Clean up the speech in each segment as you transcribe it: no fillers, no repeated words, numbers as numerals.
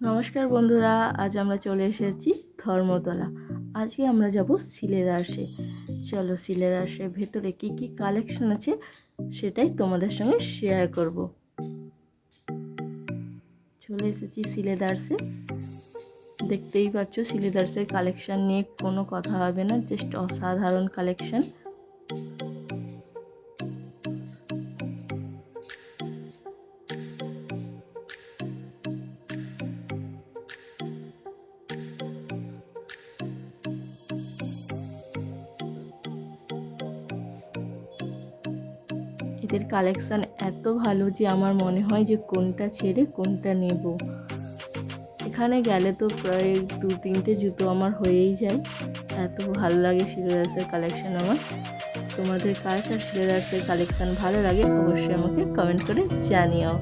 নমস্কার বন্ধুরা, আজ আমরা চলে এসেছি ধর্মতলা। আজকে আমরা যাব সিলেদার্সে। চলো সিলেদার্সের ভেতরে কি কি কালেকশন আছে সেটাই তোমাদের সঙ্গে শেয়ার করব। চলে এসেছি সিলেদার্সে। দেখতেই পাচ্ছ সিলেদার্সের কালেকশন নিয়ে কোনো কথা হবে না, জাস্ট অসাধারণ কালেকশন। এদের কালেকশান এত ভালো যে আমার মনে হয় যে কোনটা ছেড়ে কোনটা নেব। এখানে গেলে তো প্রায় 2-3টে জুতো আমার হয়েই যায়, এত ভালো লাগে সিলেদার্সের কালেকশান আমার। তোমাদের কার কার সিলেদার্সের কালেকশান ভালো লাগে অবশ্যই আমাকে কমেন্ট করে জানিও।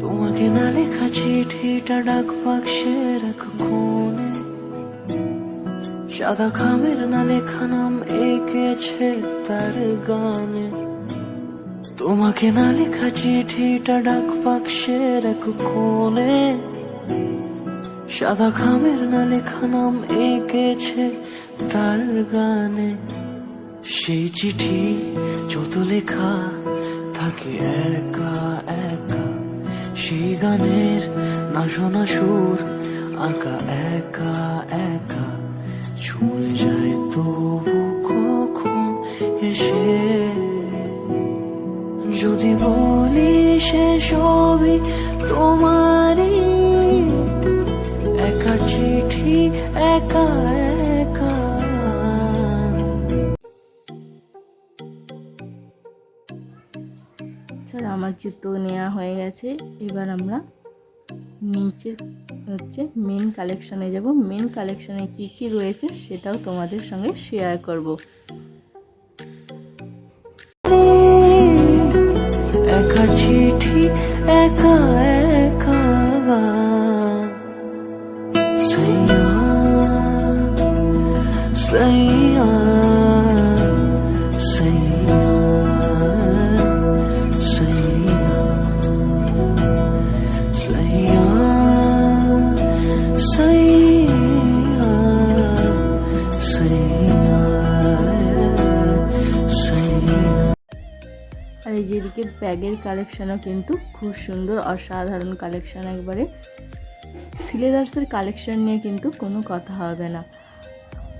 তোমাকে না লেখা চিঠিটা ডাক বাক্সে রাখো কোণে, সাদা খামের না লেখা নাম এঁকেছে তার গানে। তোমাকে না লেখা চিঠিটা ডাক বাক্সে রাখো কোণে, সাদা খামের না লেখা নাম এঁকেছে তার গানে। সেই চিঠি যত লেখা থাকে একা একা, সেই গানের না শোনা সুর আঁকা একা একা, ছুঁয়ে যায় তবু কখন এসে। যদি বলি সে সবই তোমারই, একা চিঠি একা একা। চলো আমার জুতো নেওয়া হয়ে গেছে, এবার আমরা নিচে মেন কালেকশানে যাব। মেন কালেকশানে কি কি রয়েছে সেটাও তোমাদের সঙ্গে শেয়ার করব। একা চিঠি একা একা, সাইয়া সাইয়া সাইয়া সাইয়া সাইয়া সাইয়া সাইয়া সাইয়া। আর এই যেদিকে ব্যাগের কালেকশানও কিন্তু খুব সুন্দর, অসাধারণ কালেকশান একবারে। সিলেদার্সের কালেকশান নিয়ে কিন্তু কোনো কথা হবে না।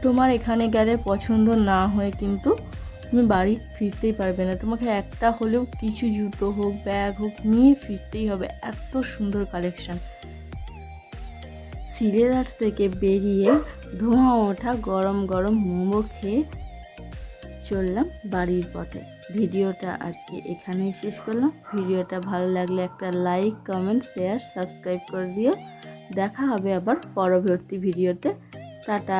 তোমার এখানে গেলে পছন্দ না হয়ে কিন্তু তুমি বাড়ি ফিরতেই পারবে না, তোমাকে একটা হলেও কিছু জুতো হোক ব্যাগ হোক নিয়ে ফিরতেই হবে, এত সুন্দর কালেকশান। সিলেদার্স থেকে বেরিয়ে ধোঁয়া ওঠা গরম গরম মোমো খেয়ে চললাম বাড়ির পথে। ভিডিওটা আজকে এখানেই শেষ করলাম। ভিডিওটা ভালো লাগলে একটা লাইক, কমেন্ট, শেয়ার, সাবস্ক্রাইব করে দিও। দেখা হবে আবার পরবর্তী ভিডিওতে। টাটা।